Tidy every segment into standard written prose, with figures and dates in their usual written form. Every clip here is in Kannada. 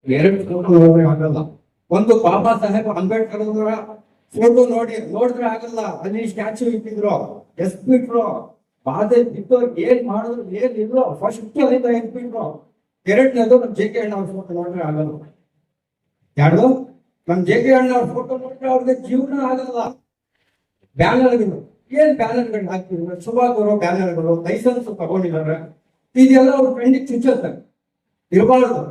ಎರಡು ಫೋಟೋ ನೋಡಿದ್ರೆ ಆಗಲ್ಲ. ಒಂದು ಬಾಬಾ ಸಾಹೇಬ್ ಅಂಬೇಡ್ಕರ್ ಅವರ ಫೋಟೋ ನೋಡಿದ್ರೆ ಆಗಲ್ಲ. ಅಲ್ಲಿ ಸ್ಟ್ಯಾಚ್ಯೂ ಇಟ್ಟಿದ್ರು, ಎಸ್ಬಿಟ್ರು, ಬಾಧೆ ಬಿದ್ದವ್ರು ಏನ್ ಮಾಡಿದ್ರು ಏನ್ ಇದ್ರು ಫಸ್ಟ್ ಅಲ್ಲಿಂದ ಎಸ್ಬಿಟ್ರು. ಎರಡನೇದು ನಮ್ ಜೆ ಕೆ ಅಣ್ಣ ಅವ್ರ ಫೋಟೋ ನೋಡಿದ್ರೆ ಆಗಲ್ಲ. ಯಾರು ನಮ್ ಜೆ ಕೆ ಅಣ್ಣ ಅವ್ರ ಫೋಟೋ ನೋಡಿದ್ರೆ ಅವ್ರಿಗೆ ಜೀವನ ಆಗಲ್ಲ. ಬ್ಯಾನರ್ಗಳು ಏನ್ ಬ್ಯಾನರ್ಗಳು ಹಾಕ್ತಿದ್ರು, ಶುಭಾಗರು ಬ್ಯಾನರ್ಗಳು, ಲೈಸೆನ್ಸ್ ತಗೊಂಡಿದ್ದಾರೆ, ಇದೆಲ್ಲ ಅವ್ರ ಫ್ರೆಂಡಿಗೆ ಚುಚ್ಚುತ್ತಾರೆ. ಇರಬಾರ್ದು.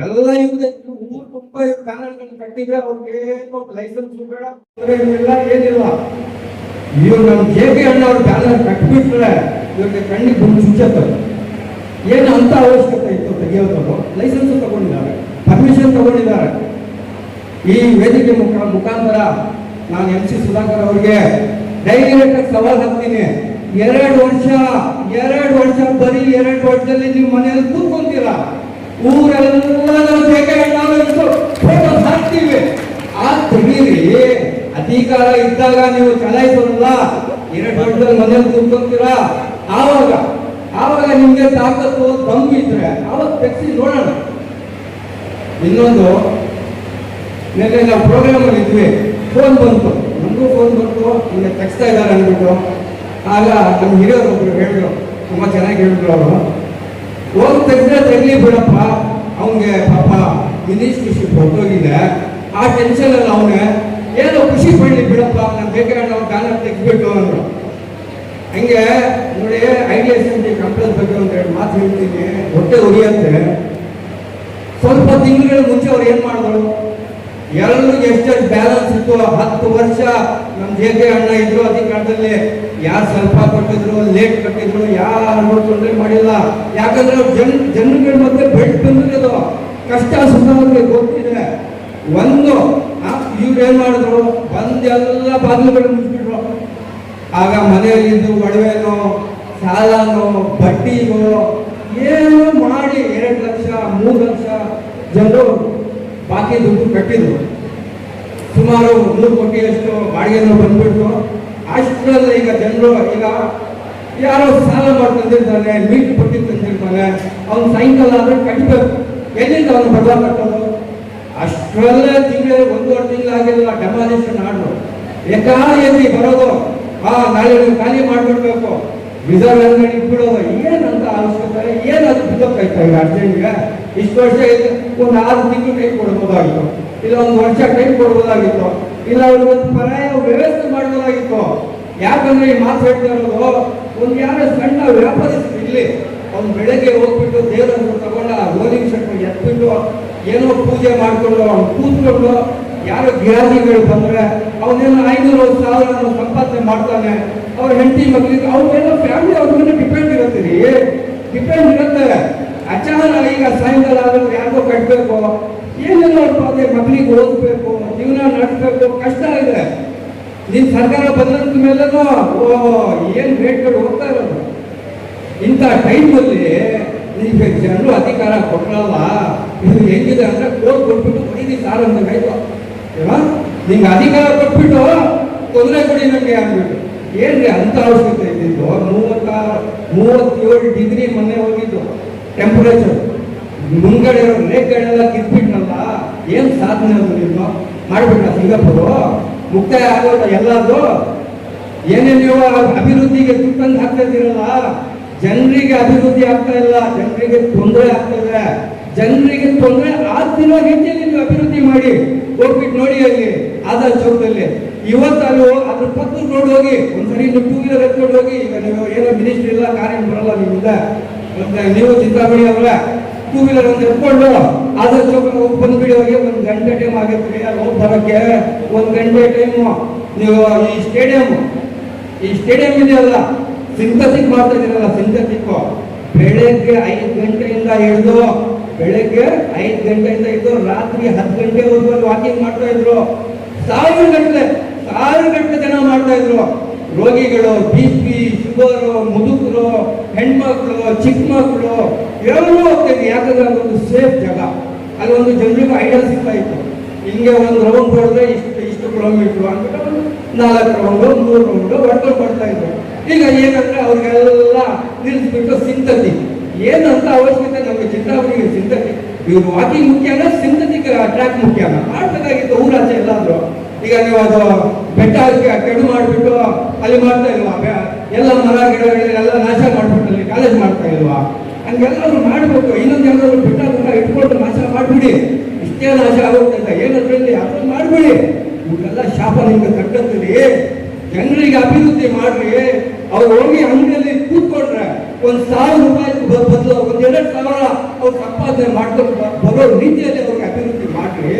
ಎಲ್ಲ ಇವ್ರೆ ಊರು ತುಂಬ ಬ್ಯಾನರ್ಗಳನ್ನ ಕಟ್ಟಿದ್ರೆ ಅವ್ರಿಗೆ ಲೈಸೆನ್ಸ್ ಬೇಡ, ಏನಿಲ್ಲ. ಇವ್ರು ನಮ್ ಜೆ ಕೆ ಅಣ್ಣ ಅವ್ರ ಬ್ಯಾನರ್ ಕಟ್ಬಿಟ್ರೆ ಇವ್ರಿಗೆ ಕಣ್ಣಿಗೆ ಬಂದು ಚುಚ್ಚುತ್ತಾರೆ. ಏನು ಅಂತ ಅವಶ್ಯಕತೆ ಇತ್ತು ತೆಗೆಯೋದು? ಲೈಸೆನ್ಸ್ ತಗೊಂಡಿದ್ದಾರೆ, ಪರ್ಮಿಷನ್ ತಗೊಂಡಿದ್ದಾರೆ. ಈ ವೇದಿಕೆ ಮುಖಾಂತರ ನಾನು MC ಸುಧಾಕರ್ ಅವರಿಗೆ ಡೈರೆಕ್ಟ್ ಸವಾಲ್ ಹಾಕ್ತೀನಿ. 2 ವರ್ಷ ಬರೀ 2 ವರ್ಷದಲ್ಲಿ ನೀವು ಮನೆಯಲ್ಲಿ ಕೂತ್ಕೊಂತೀರಾ, ಊರೆಲ್ಲ ನಾವು ಫೋಟೋ ಹಾಕ್ತೀವಿ. ಆ ತೆಗೀರಿ. ಅಧಿಕಾರ ಇದ್ದಾಗ ನೀವು ಚಲಾಯಿಸೋಲ್ಲ, 2 ವರ್ಷದಲ್ಲಿ ಮನೆಯಲ್ಲಿ ಕೂತ್ಕೊಂತೀರಾ. ಆವಾಗ ನಿಮ್ಗೆ ತಾಕತ್ತು ದಮ್ಮು ಇದ್ರೆ ಆವಾಗ ತೆಗ್ಸಿ ನೋಡೋಣ. ಇನ್ನೊಂದು, ನೆನ್ನೆ ನಾವು ಪ್ರೋಗ್ರಾಮ್ ಅಲ್ಲಿ ಇದ್ವಿ, ಫೋನ್ ಬಂತು, ನಮಗೂ ಫೋನ್ ಬಂತು, ಈಗ ತೆಗ್ಸ್ತಾ ಇದ್ದಾರೆ ಅಂದ್ಬಿಟ್ಟು. ಆಗ ನಮ್ಮ ಹಿರಿಯರು ಒಬ್ರು ಹೇಳಿದ್ರು, ತುಂಬಾ ಚೆನ್ನಾಗಿ ಹೇಳಿದ್ರು ಅವರು, ಹೋಗಿ ತೆಗ್ದ್ರೆ ತೆಗ್ಲಿ ಬಿಡಪ್ಪ, ಅವನಿಗೆ ಪಾಪ ಮಿನಿಸ್ಟ್ರಿಶಿಪ್ ಹೊರಟೋಗಿದೆ, ಆ ಟೆನ್ಷನ್ ಅಲ್ಲ ಅವನೇ, ಏನೋ ಖುಷಿ ಪಡ್ಲಿ ಬಿಡಪ್ಪ, ನಾನು ಬೇಕಾದ್ರೆ ಅವ್ನು ಬ್ಯಾನರ್ ತೆಗ್ದ್ಬಿಟ್ಟು ಅಂದ್ರು. ಹಂಗೆ ನೋಡಿ, IDSMT ಕಂಪ್ಲೇಂಟ್ ಬಗ್ಗೆ ಒಂದು 2 ಮಾತು ಹೇಳ್ತೀನಿ, ಹೊಟ್ಟೆ ಉರಿಯಂತೆ. ಸ್ವಲ್ಪ ತಿಂಗಳ ಮುಂಚೆ ಅವ್ರು ಏನ್ ಮಾಡಿದ್ರು, ಎಲ್ಲರಿಗೂ ಎಷ್ಟೆಷ್ಟು ಬ್ಯಾಲೆನ್ಸ್ ಇತ್ತು. 10 ವರ್ಷ ನಮ್ಮ ಜೆ ಕೆ ಅಣ್ಣ ಇದ್ರು ಅಧಿಕಾರದಲ್ಲಿ, ಯಾರು ಸ್ವಲ್ಪ ಕಟ್ಟಿದ್ರು, ಲೇಟ್ ಕಟ್ಟಿದ್ರು, ಯಾರು ತೊಂದರೆ ಮಾಡಿಲ್ಲ. ಯಾಕಂದ್ರೆ ಅವ್ರು ಜನಗಳ ಮಧ್ಯೆ ಬೆಡ್ ಬಂದಿರೋದು, ಕಷ್ಟ ಸುಖ ಗೊತ್ತಿದೆ. ಒಂದು ಇವ್ರು ಏನ್ ಮಾಡಿದ್ರು, ಬಂದೆಲ್ಲ ಬಾಗಿಲುಗಳು ಮುಚ್ಚಿಬಿಟ್ರು. ಆಗ ಮನೆಯಲ್ಲಿದ್ದು ಒಡವೆನೋ ಸಾಲನೋ ಬಡ್ಡಿನೋ ಏನೋ ಮಾಡಿ 2 ಲಕ್ಷ 3 ಲಕ್ಷ ಜನರು ಬಾಕಿ ದುಡ್ಡು ಕಟ್ಟಿದ್ರು. ಸುಮಾರು 3 ಕೋಟಿಯಷ್ಟು ಬಾಡಿಗೆನೂ ಬಂದ್ಬಿಟ್ಟು. ಅಷ್ಟರಲ್ಲಿ ಈಗ ಜನರು, ಈಗ ಯಾರೋ ಸಾಲ ಮಾಡಿ ತಂದಿರ್ತಾನೆ, ಮೀಟರ್ ಪಟ್ಟಿ ತಂದಿರ್ತಾನೆ, ಅವ್ನು ಸಾಯಂಕಾಲ ಆದ್ರೆ ಕಟ್ಟಬೇಕು. ಎಲ್ಲಿಂದ ಅವನು ಬದಲ ಕಟ್ಟೋದು? ಅಷ್ಟರಲ್ಲೇ ತಿಂಗಳು 1.5 ತಿಂಗಳು ಆಗಿಲ್ಲ ಡೆಮಾಲಿಷನ್ ಆರ್ಡರ್ ಏಕಾಏಕಿ ಬರೋದು. ನಾಳೆ ನೀವು ಖಾಲಿ ಮಾಡ್ಬಿಡ್ಬೇಕು, ರಿಸರ್ವ್ ಅಂಗಡಿ ಇಟ್ಬಿಡೋದು. ಏನಂತ ಅವಶ್ಯಕತೆ, ಏನಾದ್ರು ಬಿದ್ದೋಗ್ತಾ ಇದೆ ಅರ್ಜೆಂಟ್ಗೆ? ಇಷ್ಟು ವರ್ಷ ಒಂದು 6 ತಿಂಗಳು ಟೈಮ್ ಕೊಡ್ಬೋದಾಗಿತ್ತು, ಇಲ್ಲ 1 ವರ್ಷ ಟೈಮ್ ಕೊಡ್ಬೋದಾಗಿತ್ತು, ಇಲ್ಲ ಅವ್ರಿಗೊಂದು ಪರ್ಯಾಯ ವ್ಯವಸ್ಥೆ ಮಾಡ್ಬೋದಾಗಿತ್ತು. ಯಾಕಂದ್ರೆ ಈ ಮಾತು ಹೇಳ್ತಾ ಇರೋದು, ಒಂದು ಯಾರೋ ಸಣ್ಣ ವ್ಯಾಪಾರಸ್ಥರು ಇಲ್ಲಿ, ಅವ್ನು ಬೆಳಗ್ಗೆ ಹೋಗ್ಬಿಟ್ಟು ದೇವರನ್ನು ತಗೊಂಡ ರೋಲಿಂಗ್ ಶರ್ಟ್ ಎತ್ಬಿಟ್ಟು ಏನೋ ಪೂಜೆ ಮಾಡ್ಕೊಂಡು ಅವ್ನು ಕೂತ್ಕೊಂಡು, ಯಾರೋ ಗಿರಾಕಿಗಳು ಬಂದ್ರೆ ಅವನೇನೋ 500,000 ಸಂಪಾದನೆ ಮಾಡ್ತಾನೆ. ಅವ್ರ ಹೆಂಡತಿ ಮಕ್ಕಳಿಗೆ ಅವ್ರೇನೋ ಫ್ಯಾಮಿಲಿ ಅವ್ರ ಮೇಲೆ ಡಿಪೆಂಡ್ ಇರುತ್ತೆ. ಅಚಾನಕ ಈಗ ಸಾಯಂಕಾಲ ಆದ್ರೆ ಯಾರಿಗೋ ಕಟ್ಟಬೇಕು, ಏನೇನೋ ಅದೇ ಮಕ್ಕಳಿಗೆ ಓದಬೇಕು, ಜೀವನ ನಡೆಸಬೇಕು, ಕಷ್ಟ ಇದೆ. ನಿನ್ ಸರ್ಕಾರ ಬಂದಂತ ಮೇಲೇನೋ ಏನ್ ರೇಟ್ಗಳು ಹೋಗ್ತಾ ಇರೋದು. ಇಂಥ ಟೈಮಲ್ಲಿ ನಿಮಗೆ ಜನರು ಅಧಿಕಾರ ಕೊಟ್ಟರಲ್ಲ, ಇದು ಹೆಂಗಿದೆ ಅಂದ್ರೆ ಕೋರ್ಟ್ ಕೊಟ್ಬಿಟ್ಟು ಹೊಡಿದಿ ಸಾರ್ ಅಂತ ಆಯ್ತು. ನಿಂಗೆ ಅಧಿಕಾರ ಕೊಟ್ಬಿಟ್ಟು ತೊಂದರೆ ಕೊಡಿ ನಮಗೆ ಅಂದ್ಬಿಟ್ಟು. ಏನ್ರಿ ಅಂತ ಅವಶ್ಯಕತೆ ಇದ್ದಿದ್ದು? 37 ಡಿಗ್ರಿ ಮೊನ್ನೆ ಹೋಗಿದ್ದು ಟೆಂಪರೇಚರ್. ಮುಂಗಡೆ ರೇಖೆಗಳೆಲ್ಲ ಕಿತ್ಬಿಟ್ನಲ್ಲ, ಏನ್ ಸಾಧನೆ ಅದು ನೀವು ಮಾಡ್ಬಿಟ್ಟ? ಸಿಂಗಾಪುರು ಮುಕ್ತಾಯ ಆಗೋದ ಎಲ್ಲದು. ಏನೇ ನೀವು ಅಭಿವೃದ್ಧಿಗೆ ದುಡ್ಡನ್ನು ಹಾಕ್ತಾ ಇದ್ದೀರಲ್ಲ, ಜನರಿಗೆ ಅಭಿವೃದ್ಧಿ ಆಗ್ತಾ ಇಲ್ಲ, ಜನರಿಗೆ ತೊಂದರೆ ಆಗ್ತಾ ಇದೆ. ಜನರಿಗೆ ತೊಂದರೆ ಆಗ್ತಿರೋ ರೀತಿಯಲ್ಲಿ ನೀವು ಅಭಿವೃದ್ಧಿ ಮಾಡಿ ಹೋಗ್ಬಿಟ್ಟು ನೋಡಿ. ಅಲ್ಲಿ ಆಧಾರ್ ಚೌಕದಲ್ಲಿ ಇವತ್ತು ಅದ್ರ ಪಕ್ಕದ ರೋಡ್ ಹೋಗಿ ಒಂದ್ಸರಿ ನೀವು 2 ವೀಲರ್ ಎತ್ಕೊಂಡು ಹೋಗಿ. ಈಗ ನೀವು ಏನೋ ಮಿನಿಸ್ಟ್ರಿ ಇಲ್ಲ, ಕಾರ್ಯ ಬರಲ್ಲ ನಿಮ್ಮಿಂದ, ಮತ್ತೆ ನೀವು ಚಿಂತಾಮಣಿ ಅವರ 2 ವೀಲರ್ ಒಂದು ಎತ್ಕೊಂಡು ಆಧಾರ್ ಚೌಕ ಹೋಗಿ ಬಂದ್ಬಿಡಿ. ಹೋಗಿ 1 ಗಂಟೆ ಟೈಮ್ ಆಗುತ್ತೆ ಹೋಗಿ ಬರೋಕ್ಕೆ. 1 ಗಂಟೆ ಟೈಮು ನೀವು ಈ ಸ್ಟೇಡಿಯಂ ಇದೆಯಲ್ಲ, ಸಿಂಥೆಟಿಕ್ ಮಾಡ್ತಾ ಇದ್ದೀರಲ್ಲ, ಸಿಂಥೆಟಿಕ್ ಬೆಳಗ್ಗೆ 5 ಗಂಟೆಯಿಂದ ಹಿಡಿದು ರಾತ್ರಿ 10 ಗಂಟೆವರೆಗೂ ವಾಕಿಂಗ್ ಮಾಡ್ತಾ ಇದ್ರು. 1000 ಗಂಟೆ ಜನ ಮಾಡ್ತಾ ಇದ್ರು. ರೋಗಿಗಳು, BP, ಶುಗರು, ಮುದುಕರು, ಹೆಣ್ಮಕ್ಳು, ಚಿಕ್ಕ ಮಕ್ಕಳು ಎಲ್ಲರೂ ಹೋಗ್ತಿದ್ವಿ. ಯಾಕಂದ್ರೆ ಅದೊಂದು ಸೇಫ್ ಜಾಗ. ಅಲ್ಲಿ ಒಂದು ಜನರಿಗೆ ಐಡಿಯಾ ಸಿಗ್ತಾ ಇತ್ತು, ಹಿಂಗೆ ಒಂದು ರೌಂಡ್ ಹೊಡೆದ್ರೆ ಇಷ್ಟು ಕಿಲೋಮೀಟರ್ ಅಂದ್ಬಿಟ್ಟು 4 ರೌಂಡು 3 ರೌಂಡು ಹೊಡ್ಕೊಂಡು ಬರ್ತಾ ಇದ್ರು. ಈಗ ಏನಂದ್ರೆ ಅವ್ರಿಗೆಲ್ಲ ನಿಲ್ಲಿಸ್ಬಿಟ್ಟು ಸಿಂಥೆಟಿಕ್. ಏನಂತ ಅವಶ್ಯಕತೆ ನಮಗೆ ಚಿಂತಾಮಣಿಗೆ ಸಿಂಥೆಟಿಕ್ ಇವ್ರು ವಾಕಿಂಗ್ ಮುಖ್ಯನಾ ಸಿಂಥೆಟಿಕ್ ಟ್ರ್ಯಾಕ್ ಮುಖ್ಯನಾ ಮಾಡ್ಬೇಕಾಗಿತ್ತು ಊರಾಚೆ ಎಲ್ಲಾದ್ರು. ಈಗ ನೀವು ಅದು ಬೆಟ್ಟ ಕೆಡು ಮಾಡಿಬಿಟ್ಟು ಅಲ್ಲಿ ಮಾಡ್ತಾ ಇಲ್ವಾ, ಎಲ್ಲ ಮರ ಗಿಡಗಳೆಲ್ಲ ನಾಶ ಮಾಡ್ಬಿಟ್ಟು ಅಲ್ಲಿ ಕಾಲೇಜ್ ಮಾಡ್ತಾ ಇಲ್ವಾ? ಹಂಗೆಲ್ಲರೂ ಮಾಡ್ಬೇಕು. ಇನ್ನೊಂದು ಯಾವ್ದಾದ್ರು ಬೆಟ್ಟ ಇಟ್ಕೊಂಡು ನಾಶ ಮಾಡ್ಬಿಡಿ, ಇಷ್ಟೇ ನಾಶ ಆಗುತ್ತೆ ಅಂತ ಏನದ್ರಲ್ಲಿ ಅದನ್ನು ಮಾಡ್ಬಿಡಿ. ಇವೆಲ್ಲ ಶಾಪ ನಿಮ್ಗೆ ತಕ್ಕಂತೀರಿ. ಜನರಿಗೆ ಅಭಿವೃದ್ಧಿ ಮಾಡ್ರಿ. ಅವ್ರು ಹೋಗಿ ಅಂಗಡಿಯಲ್ಲಿ ಕೂತ್ಕೊಂಡ್ರೆ 1,000 ರೂಪಾಯಿ ಬದಲು 2,000 ಅವ್ರು ಸಂಪಾದನೆ ಮಾಡ್ಕೊಂಡು ಬರೋ ರೀತಿಯಲ್ಲಿ ಅವ್ರಿಗೆ ಅಭಿವೃದ್ಧಿ ಮಾಡ್ರಿ.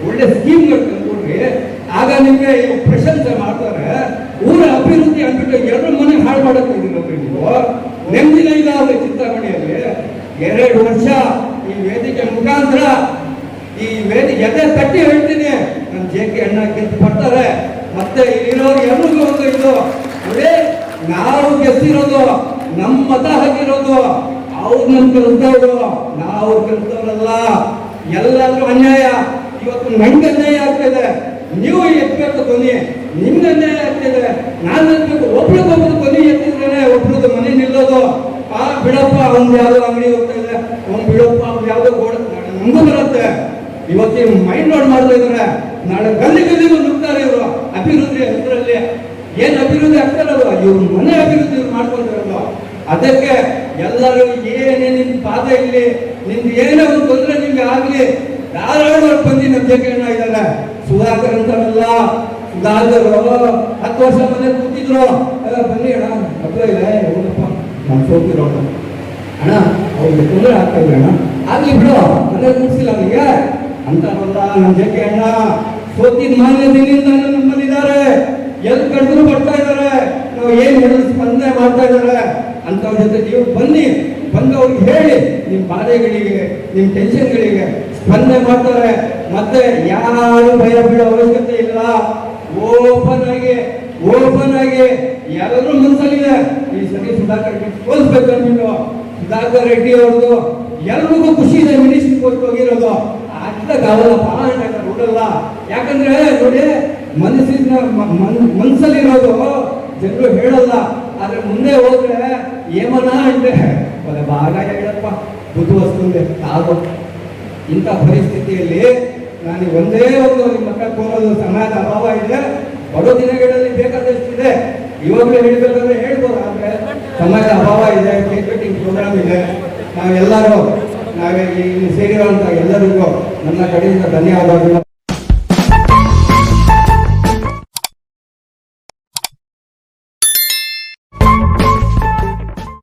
ಒಳ್ಳೆ ಸ್ಕೀಮ್ಗಳು ತಂದ್ಕೊಡ್ರಿ. ಆಗ ನಿಮ್ಗೆ ಪ್ರಶಂಸೆ ಮಾಡ್ತಾರೆ. ಊರ ಅಭಿವೃದ್ಧಿ ಅಂದ್ಬಿಟ್ಟು 2 ಮನೆ ಹಾಳು ಮಾಡಕ್ಕೆ ಇದ್ದೀರಿ ನೀವು. ನೆಮ್ಮದಿನ ಇಲ್ಲ ಅವ್ರ ಚಿಂತಾಮಣಿಯಲ್ಲಿ. 2 ವರ್ಷ ಈ ವೇದಿಕೆ ಮುಖಾಂತರ ಈ ವೇದಿಕೆ ಎದೆ ತಟ್ಟಿ ಹೇಳ್ತೀನಿ, ನನ್ನ JK ಅಣ್ಣ ಗೆದ್ದು ಬರ್ತಾರೆ. ಮತ್ತೆ ಇಲ್ಲಿರೋರು ಎಲ್ರಿಗೂ ಒಂದು ಇದು ಅದೇ, ನಾವು ಗೆದ್ದಿರೋದು ನಮ್ಮ ಮತ ಹಾಕಿರೋದು, ಅವ್ರು ನಮ್ ಕೆಲಸದವರು, ನಾವು ಕೆಲಸದವರಲ್ಲ. ಎಲ್ಲಾದ್ರೂ ಅನ್ಯಾಯ. ಇವತ್ತು ನಂಗೆ ಅನ್ಯಾಯ ಆಗ್ತಿದೆ, ನೀವು ಎತ್ತಬೇಕು ಧ್ವನಿ. ನಿಮ್ಗೆ ಅನ್ಯಾಯ ಆಗ್ತಿದೆ, ನಾನು ಎತ್ತಬೇಕು. ಒಬ್ರಿಗೊಬ್ರು ಧ್ವನಿ ಎತ್ತಿದ್ರೇನೆ ಒಬ್ರದ್ದು ಮನೆ ನಿಲ್ಲೋದು. ಬಿಡಪ್ಪ ಅವ್ನು ಯಾವ್ದೋ ಅಂಗಡಿ ಹೋಗ್ತಾ ಇದೆ, ಅವ್ನು ಬಿಡಪ್ಪ ಅವ್ನು ಯಾವ್ದೋ ಗೋಡ ನಮಗೂ ಬರುತ್ತೆ. ಇವತ್ತು ಮೈಂಡ್ ಲೋಡ್ ಮಾಡ್ತಾ ಇದಾರೆ, ನಾಳೆ ಗಲ್ಲಿಗೂ ನುಗ್ತಾರೆ ಇವರು ಅಭಿವೃದ್ಧಿ ಹೆಸರಲ್ಲಿ. ಏನ್ ಅಭಿವೃದ್ಧಿ ಆಗ್ತಾರಲ್ವ, ಇವ್ರ ಮನೆ ಅಭಿವೃದ್ಧಿ ಮಾಡ್ಕೊಂತಾರಲ್ವ. ಅದಕ್ಕೆ ಎಲ್ಲರೂ ಏನೇ ನಿನ್ ಬಾಧೆ ಇಲ್ಲಿ, ನಿಮ್ದು ಏನೇ ಒಂದು ತೊಂದರೆ ನಿಮ್ಗೆ ಆಗ್ಲಿ, ಧಾರಾಳವಾಗಿ ಬಂದು ನಮ್ಮ JK ಅಣ್ಣ ಇದ್ದಾರೆ. ಸುಧಾಕರ್ ಅಂತಾರಲ್ಲ, ಸುಧಾಕರ್ 10 ವರ್ಷ ಮನೇಲಿ ಕೂತಿದ್ರು. ಬನ್ನಿ ಅಣ್ಣ ಹತ್ರ ಇದೆ, ಹೌದಪ್ಪ ನಾನು ಸೋತಿರೋ ಅಣ್ಣ, ಅವ್ರಿಗೆ ತೊಂದರೆ ಆಗ್ತಾ ಇದ್ರೆ ಅಣ್ಣ ಆಗ್ಲಿ ಬಿಡು, ಮನೇಲಿ ಕೂರಿಸಿಲ್ಲ ನನಗೆ ಅಂತಾರಲ್ಲ ನಮ್ಮ JK ಅಣ್ಣ. ಸೋತಿದ್ ಮಾನ್ಯ ದಿನದಿಂದ ನಮ್ಮಲ್ಲಿದ್ದಾರೆ, ಎಲ್ಲಿ ಕಡಿದ್ರು ಬರ್ತಾ ಇದ್ದಾರೆ. ನಾವು ಏನ್ ಹೇಳಿದ್ರು ಸ್ಪಂದನೆ ಮಾಡ್ತಾ ಇದ್ದಾರೆ. ಅಂತವ್ರ ಜೊತೆ ನೀವು ಬನ್ನಿ, ಬಂದು ಅವ್ರಿಗೆ ಹೇಳಿ ನಿಮ್ಮ ಬಾಧೆಗಳಿಗೆ, ನಿಮ್ಮ ಟೆನ್ಷನ್ಗಳಿಗೆ ಸ್ಪಂದನೆ ಮಾಡ್ತಾರೆ. ಮತ್ತೆ ಯಾರು ಭಯ ಬೀಳೋ ಅವಶ್ಯಕತೆ ಇಲ್ಲ. ಓಪನ್ ಆಗಿ ಎಲ್ಲರೂ ಮನಸ್ಸಲ್ಲಿದೆ. ಈ ಸರಿ ಸುಧಾಕರ್ ಸೋಲ್ಸ್ಬೇಕು. ನೀವು ಸುಧಾಕರ್ ರೆಡ್ಡಿ ಅವ್ರದ್ದು ಎಲ್ರಿಗೂ ಖುಷಿ ಇದೆ ಮಿನಿಸ್ಟ್ರಿ ಪೋಸ್ಟ್ ಹೋಗಿರೋದು. ಅರ್ಥಗಾವಲ್ಲಪ್ಪ ನೋಡಲ್ಲ. ಯಾಕಂದ್ರೆ ನೋಡಿ, ಮನಸ್ಸಲ್ಲಿರೋದು ಜನರು ಹೇಳಲ್ಲ. ಆದ್ರೆ ಮುಂದೆ ಹೋದ್ರೆ ಏಮನ ಅಂದ್ರೆ ಭಾಗ ಹೇಳಪ್ಪ ಬುದ್ಧಿ ವಸ್ತುಂದೆ ಕಾದು. ಇಂಥ ಪರಿಸ್ಥಿತಿಯಲ್ಲಿ ನಾನು ಒಂದೇ ಒಂದು ನಿಮ್ಮ ಮಕ್ಕಳ ಕೋರೋದು, ಸಮಯದ ಅಭಾವ ಇದೆ. ಬರೋ ದಿನಗಳಲ್ಲಿ ಬೇಕಾದಷ್ಟಿದೆ. ಇವಾಗಲೇ ಹೇಳ್ಬೇಕಂದ್ರೆ ಹೇಳ್ಬೋದು, ಆದ್ರೆ ಸಮಯದ ಅಭಾವ ಇದೆ. ಕೇಕ್ ಕಟಿಂಗ್ ಪ್ರೋಗ್ರಾಮ್ ಇದೆ. ನಾವೆಲ್ಲರೂ ನಾವೇ ಇಲ್ಲಿ ಸೇರಿರುವಂತ ಎಲ್ಲರಿಗೂ ನನ್ನ ಕಡೆಯಿಂದ ಧನ್ಯವಾದಗಳು.